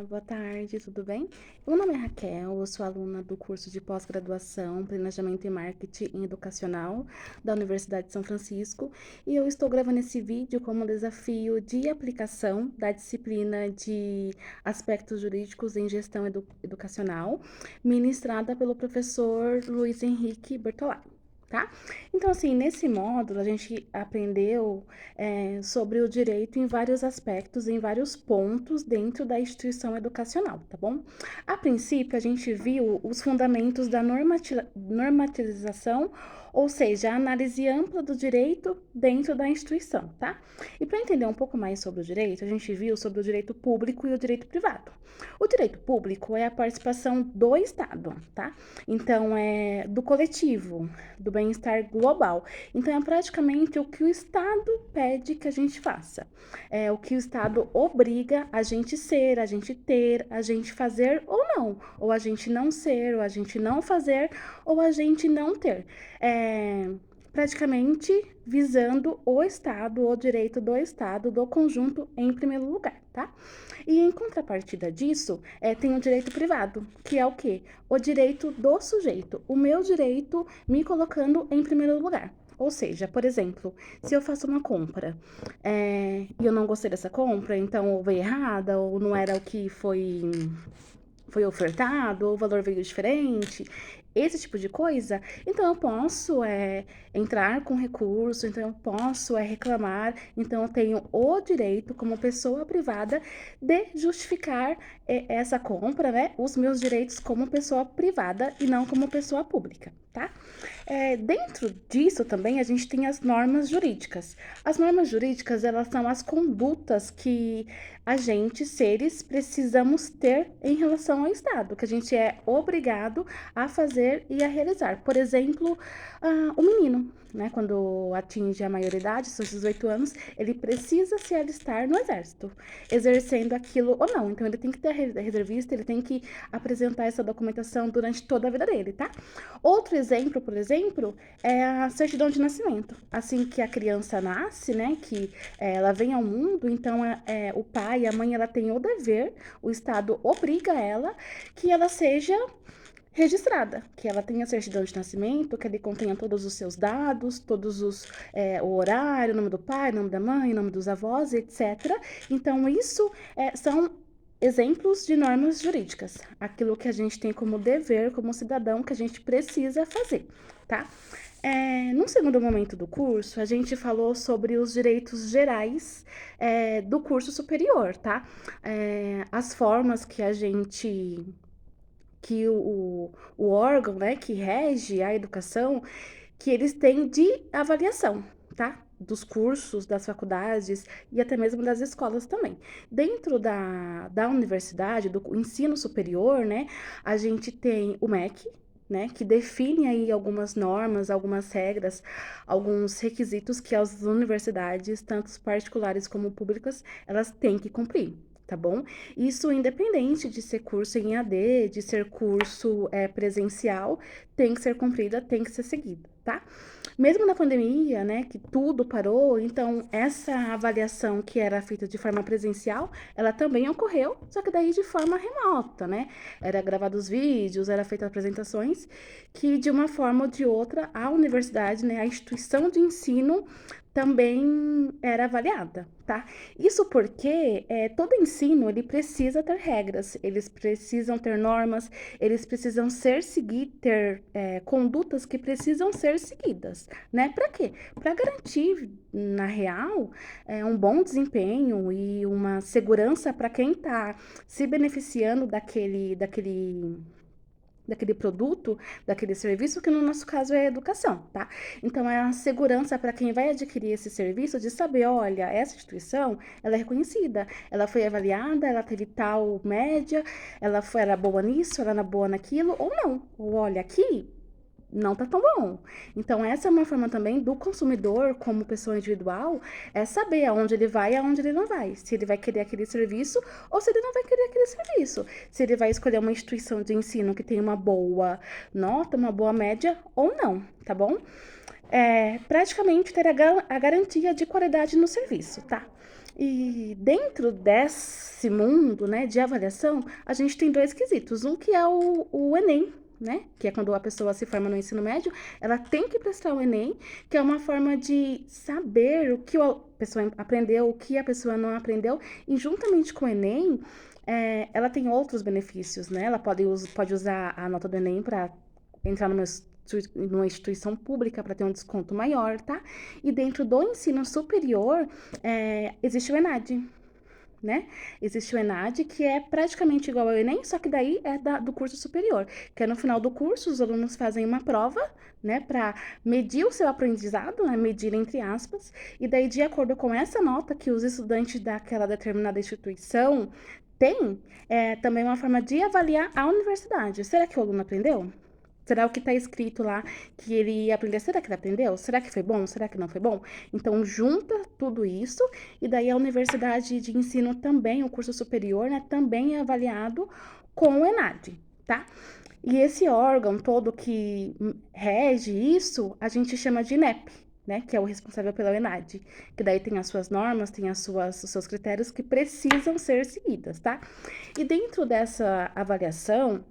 Boa tarde, tudo bem? Meu nome é Raquel, eu sou aluna do curso de pós-graduação Planejamento e Marketing Educacional da Universidade de São Francisco e eu estou gravando esse vídeo como desafio de aplicação da disciplina de Aspectos Jurídicos em Gestão Educacional, ministrada pelo professor Luiz Henrique Bertolatti. Tá? Então, assim, nesse módulo a gente aprendeu sobre o direito em vários aspectos, em vários pontos dentro da instituição educacional, tá bom? A princípio, a gente viu os fundamentos da normatização, ou seja, a análise ampla do direito dentro da instituição, tá? E para entender um pouco mais sobre o direito, a gente viu sobre o direito público e o direito privado. O direito público é a participação do Estado, tá? Então, é do coletivo, do bem-estar global. Então, é praticamente o que o Estado pede que a gente faça. É o que o Estado obriga a gente ser, a gente ter, a gente fazer ou não. Ou a gente não ser, ou a gente não fazer, ou a gente não ter. Praticamente visando o Estado, o direito do Estado, do conjunto em primeiro lugar, tá? E em contrapartida disso, tem o direito privado, que é o quê? O direito do sujeito, o meu direito me colocando em primeiro lugar. Ou seja, por exemplo, se eu faço uma compra e eu não gostei dessa compra, então ou veio errada, ou não era o que foi ofertado, ou o valor veio diferente, esse tipo de coisa, então eu posso entrar com recurso, então eu posso reclamar, então eu tenho o direito, como pessoa privada, de justificar essa compra, né? Os meus direitos como pessoa privada e não como pessoa pública, tá? Dentro disso também a gente tem as normas jurídicas. As normas jurídicas, elas são as condutas que a gente, seres, precisamos ter em relação ao Estado, que a gente é obrigado a fazer e a realizar. Por exemplo, o menino, né, quando atinge a maioridade, seus 18 anos, ele precisa se alistar no exército, exercendo aquilo ou não. Então, ele tem que ter a reservista, ele tem que apresentar essa documentação durante toda a vida dele, tá? Outro exemplo, por exemplo, é a certidão de nascimento. Assim que a criança nasce, né, que ela vem ao mundo, então o pai e a mãe, ela tem o dever, o Estado obriga ela que ela seja registrada, que ela tenha certidão de nascimento, que ele contenha todos os seus dados, o horário, o nome do pai, o nome da mãe, o nome dos avós, etc. Então, isso são exemplos de normas jurídicas, aquilo que a gente tem como dever, como cidadão, que a gente precisa fazer, tá? Num segundo momento do curso, a gente falou sobre os direitos gerais do curso superior, tá? As formas que a gente que o órgão, né, que rege a educação, que eles têm de avaliação, tá? Dos cursos, das faculdades e até mesmo das escolas também. Dentro da universidade, do ensino superior, né, a gente tem o MEC, né, que define aí algumas normas, algumas regras, alguns requisitos que as universidades, tanto particulares como públicas, elas têm que cumprir. Tá bom? Isso independente de ser curso em AD, de ser curso presencial, tem que ser cumprida, tem que ser seguida, tá? Mesmo na pandemia, né, que tudo parou, então essa avaliação que era feita de forma presencial, ela também ocorreu, só que daí de forma remota, né? Era gravados vídeos, era feita apresentações que de uma forma ou de outra a universidade, né, a instituição de ensino também era avaliada, tá? Isso porque todo ensino ele precisa ter regras, eles precisam ter normas, eles precisam ter condutas que precisam ser seguidas, né? Para quê? Para garantir, na real, um bom desempenho e uma segurança para quem está se beneficiando daquele produto, daquele serviço, que no nosso caso é a educação, tá? Então, é a segurança para quem vai adquirir esse serviço de saber, olha, essa instituição, ela é reconhecida, ela foi avaliada, ela teve tal média, era boa nisso, ela era boa naquilo, ou não. Ou olha, aqui não tá tão bom. Então, essa é uma forma também do consumidor, como pessoa individual, saber aonde ele vai e aonde ele não vai. Se ele vai querer aquele serviço ou se ele não vai querer aquele serviço. Se ele vai escolher uma instituição de ensino que tem uma boa nota, uma boa média ou não, tá bom? Praticamente ter a garantia de qualidade no serviço, tá? E dentro desse mundo, né, de avaliação, a gente tem dois quesitos. Um que é o Enem, né, que é quando a pessoa se forma no ensino médio, ela tem que prestar o Enem, que é uma forma de saber o que a pessoa aprendeu, o que a pessoa não aprendeu, e juntamente com o Enem, ela tem outros benefícios, né? Ela pode usar a nota do Enem para entrar numa instituição pública para ter um desconto maior, tá? E dentro do ensino superior, existe o ENAD, né? Existe o ENAD, que é praticamente igual ao Enem, só que daí é do curso superior, que é no final do curso, os alunos fazem uma prova, né, para medir o seu aprendizado, né, medir entre aspas, e daí, de acordo com essa nota que os estudantes daquela determinada instituição têm, é também uma forma de avaliar a universidade. Será que o aluno aprendeu? Será o que está escrito lá que ele ia aprender? Será que ele aprendeu? Será que foi bom? Será que não foi bom? Então, junta tudo isso e daí a universidade de ensino também, o curso superior, né, também é avaliado com o ENAD, tá? E esse órgão todo que rege isso, a gente chama de INEP, né, que é o responsável pela ENAD, que daí tem as suas normas, tem os seus critérios que precisam ser seguidas, tá? E dentro dessa avaliação,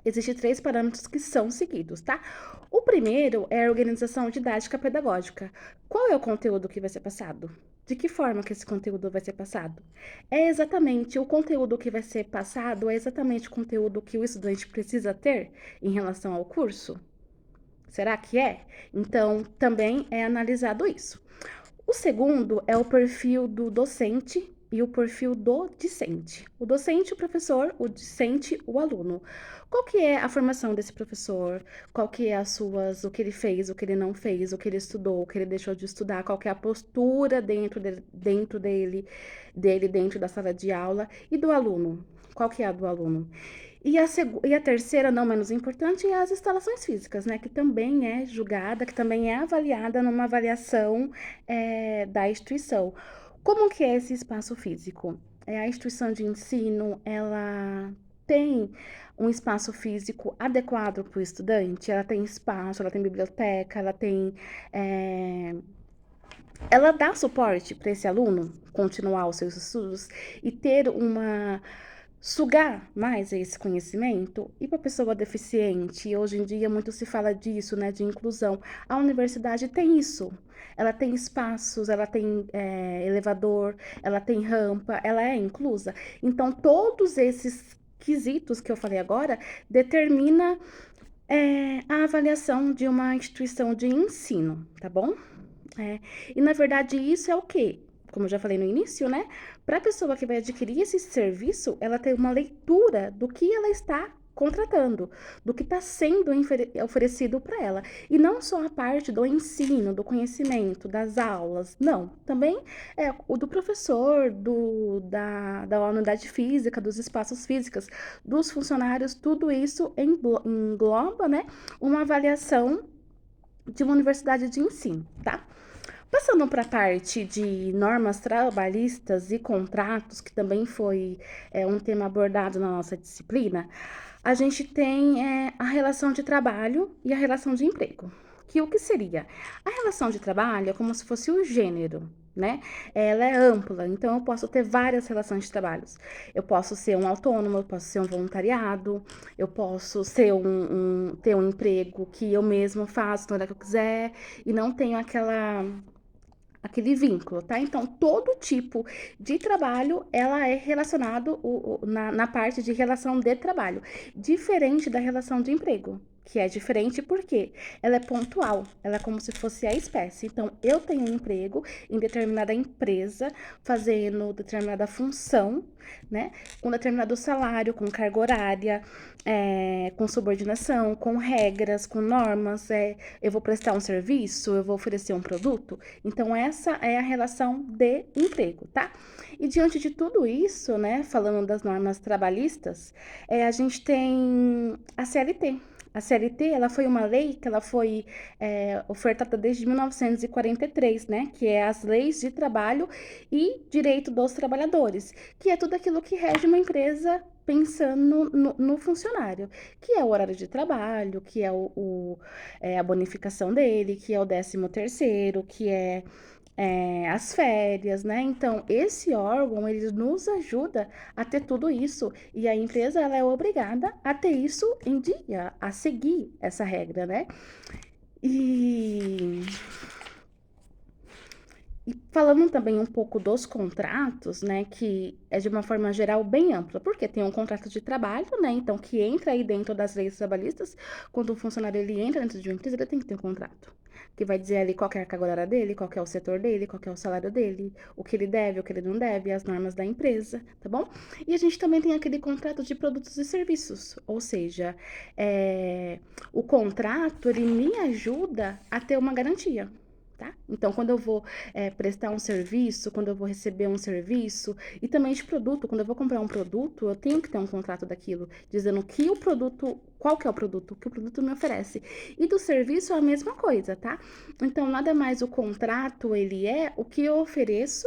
existem 3 parâmetros que são seguidos, tá? O primeiro é a organização didática pedagógica. Qual é o conteúdo que vai ser passado? De que forma que esse conteúdo vai ser passado? É exatamente o conteúdo que vai ser passado, é exatamente o conteúdo que o estudante precisa ter em relação ao curso? Será que é? Então, também é analisado isso. O segundo é o perfil do docente e o perfil do discente. O docente, o professor, o discente, o aluno. Qual que é a formação desse professor? Qual que é o que ele fez, o que ele não fez, o que ele estudou, o que ele deixou de estudar, qual que é a postura dentro da sala de aula e do aluno? Qual que é a do aluno? E a terceira, não menos importante, é as instalações físicas, né? Que também é julgada, que também é avaliada numa avaliação da instituição. Como que é esse espaço físico? A instituição de ensino, ela tem um espaço físico adequado para o estudante? Ela tem espaço, ela tem biblioteca, ela dá suporte para esse aluno continuar os seus estudos e ter sugar mais esse conhecimento. E para a pessoa deficiente, hoje em dia muito se fala disso, né, de inclusão. A universidade tem isso. Ela tem espaços, ela tem elevador, ela tem rampa, ela é inclusa. Então, todos esses quesitos que eu falei agora determina a avaliação de uma instituição de ensino, tá bom? E na verdade isso é o quê? Como eu já falei no início, né? Para a pessoa que vai adquirir esse serviço, ela tem uma leitura do que ela está contratando, do que está sendo oferecido para ela. E não só a parte do ensino, do conhecimento, das aulas, não. Também é o do professor, da unidade física, dos espaços físicos, dos funcionários, tudo isso engloba, né, uma avaliação de uma universidade de ensino, tá? Passando para a parte de normas trabalhistas e contratos, que também foi um tema abordado na nossa disciplina, a gente tem a relação de trabalho e a relação de emprego. Que o que seria? A relação de trabalho é como se fosse o gênero, né? Ela é ampla, então eu posso ter várias relações de trabalhos. Eu posso ser um autônomo, eu posso ser um voluntariado, eu posso ser ter um emprego que eu mesmo faço na hora que eu quiser e não tenho aquele vínculo, tá? Então, todo tipo de trabalho, ela é relacionado na parte de relação de trabalho, diferente da relação de emprego, que é diferente porque ela é pontual, ela é como se fosse a espécie. Então, eu tenho um emprego em determinada empresa, fazendo determinada função, né? Com determinado salário, com carga horária, com subordinação, com regras, com normas, eu vou prestar um serviço, eu vou oferecer um produto. Então, essa é a relação de emprego, tá? E diante de tudo isso, né, falando das normas trabalhistas, a gente tem a CLT. A CLT, ela foi uma lei que ela foi ofertada desde 1943, né, que é as leis de trabalho e direito dos trabalhadores, que é tudo aquilo que rege uma empresa pensando no funcionário, que é o horário de trabalho, que é a bonificação dele, que é o 13º, que é as férias, né? Então, esse órgão, ele nos ajuda a ter tudo isso. E a empresa, ela é obrigada a ter isso em dia, a seguir essa regra, né? E falando também um pouco dos contratos, né, que é de uma forma geral bem ampla, porque tem um contrato de trabalho, né, então que entra aí dentro das leis trabalhistas, quando o funcionário ele entra dentro de uma empresa, ele tem que ter um contrato, que vai dizer ali qual que é a carga horária dele, qual que é o setor dele, qual que é o salário dele, o que ele deve, o que ele não deve, as normas da empresa, tá bom? E a gente também tem aquele contrato de produtos e serviços, ou seja, o contrato, ele me ajuda a ter uma garantia, tá? Então, quando eu vou prestar um serviço, quando eu vou receber um serviço, e também de produto, quando eu vou comprar um produto, eu tenho que ter um contrato daquilo, dizendo que o produto, qual que é o que o produto me oferece. E do serviço é a mesma coisa, tá? Então, nada mais o contrato, ele é o que eu ofereço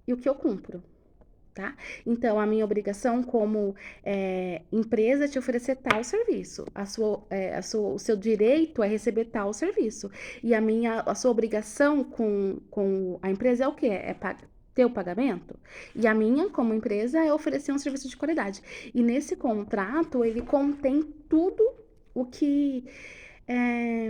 e o que eu cumpro. Tá? Então, a minha obrigação como empresa é te oferecer tal serviço. O seu direito é receber tal serviço. E a sua obrigação com a empresa é o quê? Ter o pagamento. E a minha, como empresa, é oferecer um serviço de qualidade. E nesse contrato, ele contém tudo o que é,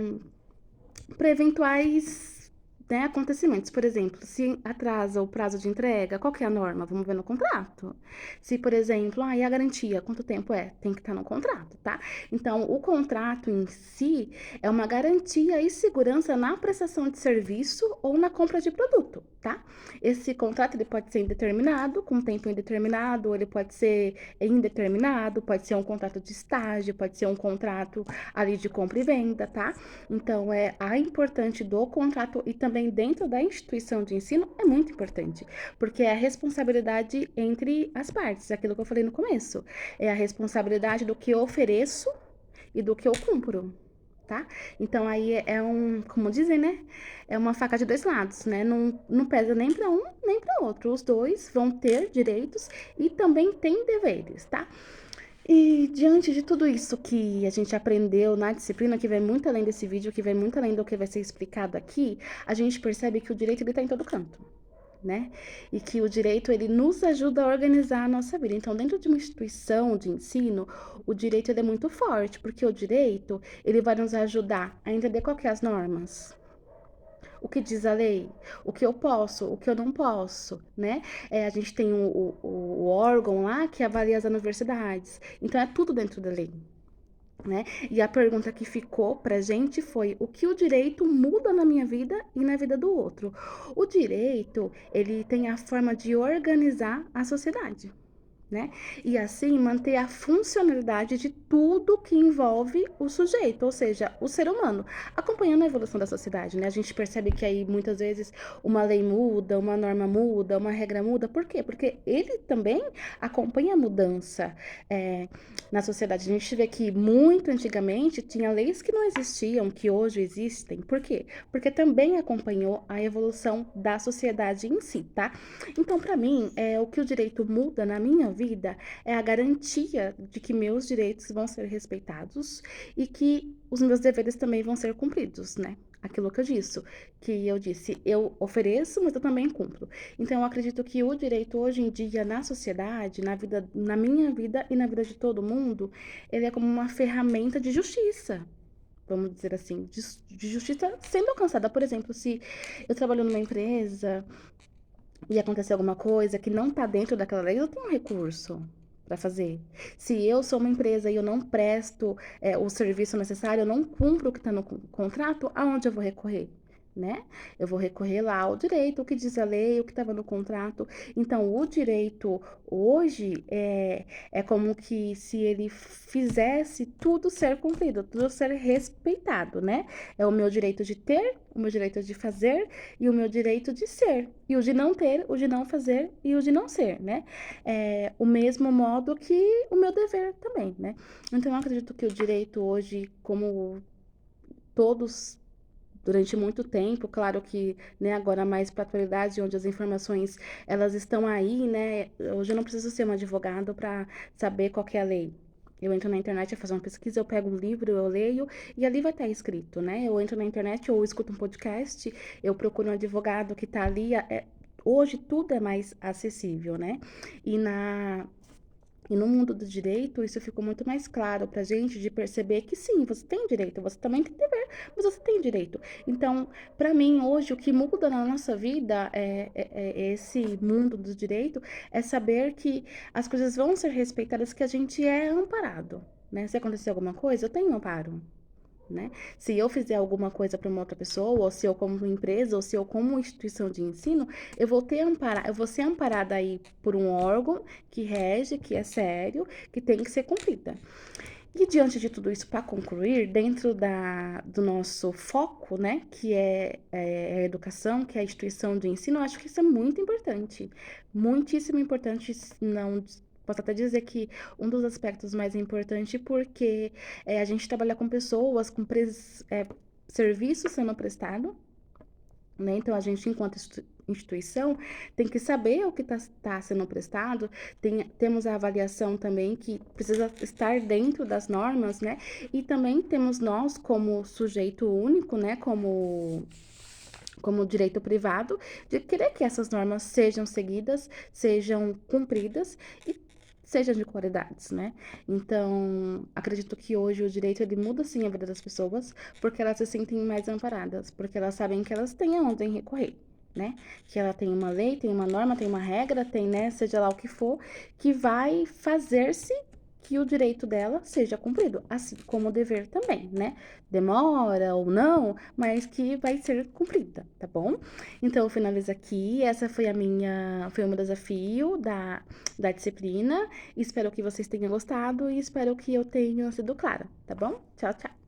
para eventuais, né, acontecimentos. Por exemplo, se atrasa o prazo de entrega, qual que é a norma? Vamos ver no contrato. Se, por exemplo, e a garantia, quanto tempo é? Tem que estar no contrato, tá? Então, o contrato em si é uma garantia e segurança na prestação de serviço ou na compra de produto, tá? Esse contrato ele pode ser indeterminado, com tempo indeterminado, ou ele pode ser indeterminado, pode ser um contrato de estágio, pode ser um contrato ali de compra e venda, tá? Então, a importante do contrato e também dentro da instituição de ensino é muito importante, porque é a responsabilidade entre as partes, aquilo que eu falei no começo. É a responsabilidade do que eu ofereço e do que eu cumpro, tá? Então, aí como dizem, né? É uma faca de dois lados, né? Não pesa nem para um nem para outro. Os dois vão ter direitos e também têm deveres, tá? E diante de tudo isso que a gente aprendeu na disciplina, que vai muito além desse vídeo, que vai muito além do que vai ser explicado aqui, a gente percebe que o direito ele tá em todo canto, né? E que o direito ele nos ajuda a organizar a nossa vida. Então, dentro de uma instituição de ensino, o direito ele é muito forte, porque o direito ele vai nos ajudar a entender qual que é as normas, o que diz a lei, o que eu posso, o que eu não posso, né? A gente tem o órgão lá que avalia as universidades. Então, é tudo dentro da lei, né? E a pergunta que ficou pra gente foi: o que o direito muda na minha vida e na vida do outro? O direito, ele tem a forma de organizar a sociedade, né? E assim manter a funcionalidade de tudo que envolve o sujeito, ou seja, o ser humano, acompanhando a evolução da sociedade, né? A gente percebe que aí muitas vezes uma lei muda, uma norma muda, uma regra muda. Por quê? Porque ele também acompanha a mudança na sociedade. A gente vê que muito antigamente tinha leis que não existiam, que hoje existem. Por quê? Porque também acompanhou a evolução da sociedade em si, tá? Então, para mim, o que o direito muda na minha vida é a garantia de que meus direitos vão ser respeitados e que os meus deveres também vão ser cumpridos, né? Aquilo que eu disse, eu ofereço, mas eu também cumpro. Então, eu acredito que o direito hoje em dia na sociedade, na vida, na minha vida e na vida de todo mundo, ele é como uma ferramenta de justiça. Vamos dizer assim, de justiça sendo alcançada. Por exemplo, se eu trabalho numa empresa e acontecer alguma coisa que não está dentro daquela lei, eu tenho um recurso para fazer. Se eu sou uma empresa e eu não presto o serviço necessário, eu não cumpro o que está no contrato, aonde eu vou recorrer? Né? Eu vou recorrer lá ao direito, o que diz a lei, o que estava no contrato. Então, o direito hoje é como que se ele fizesse tudo ser cumprido, tudo ser respeitado, né? É o meu direito de ter, o meu direito de fazer e o meu direito de ser. E o de não ter, o de não fazer e o de não ser, né? O mesmo modo que o meu dever também, né? Então, eu acredito que o direito hoje, como todos durante muito tempo, claro que, né, agora mais para a atualidade, onde as informações elas estão aí, né? Hoje eu não preciso ser um advogado para saber qual que é a lei. Eu entro na internet, eu faço uma pesquisa, eu pego um livro, eu leio, e ali vai estar escrito, né? Eu entro na internet, ou escuto um podcast, eu procuro um advogado que está ali. Hoje tudo é mais acessível, né? E na e no mundo do direito, isso ficou muito mais claro pra gente de perceber que sim, você tem direito, você também tem dever, mas você tem direito. Então, pra mim, hoje, o que muda na nossa vida é esse mundo do direito, é saber que as coisas vão ser respeitadas, que a gente é amparado, né? Se acontecer alguma coisa, eu tenho amparo. Né? Se eu fizer alguma coisa para uma outra pessoa, ou se eu como empresa, ou se eu como instituição de ensino, eu vou ser amparada aí por um órgão que rege, que é sério, que tem que ser cumprida. E diante de tudo isso, para concluir, dentro do nosso foco, né, que é a educação, que é a instituição de ensino, eu acho que isso é muito importante, muitíssimo importante, não posso até dizer que um dos aspectos mais importantes, porque a gente trabalha com pessoas, com serviço sendo prestado, né? Então, a gente, enquanto instituição, tem que saber o que está sendo prestado, temos a avaliação também que precisa estar dentro das normas, né? E também temos nós, como sujeito único, né? Como direito privado, de querer que essas normas sejam seguidas, sejam cumpridas e sejam de qualidades, né? Então, acredito que hoje o direito ele muda sim a vida das pessoas, porque elas se sentem mais amparadas, porque elas sabem que elas têm aonde recorrer, né? Que ela tem uma lei, tem uma norma, tem uma regra, tem, né, seja lá o que for, que vai fazer-se que o direito dela seja cumprido, assim como o dever também, né? Demora ou não, mas que vai ser cumprida, tá bom? Então, eu finalizo aqui. Essa foi o meu desafio da disciplina. Espero que vocês tenham gostado e espero que eu tenha sido clara, tá bom? Tchau, tchau.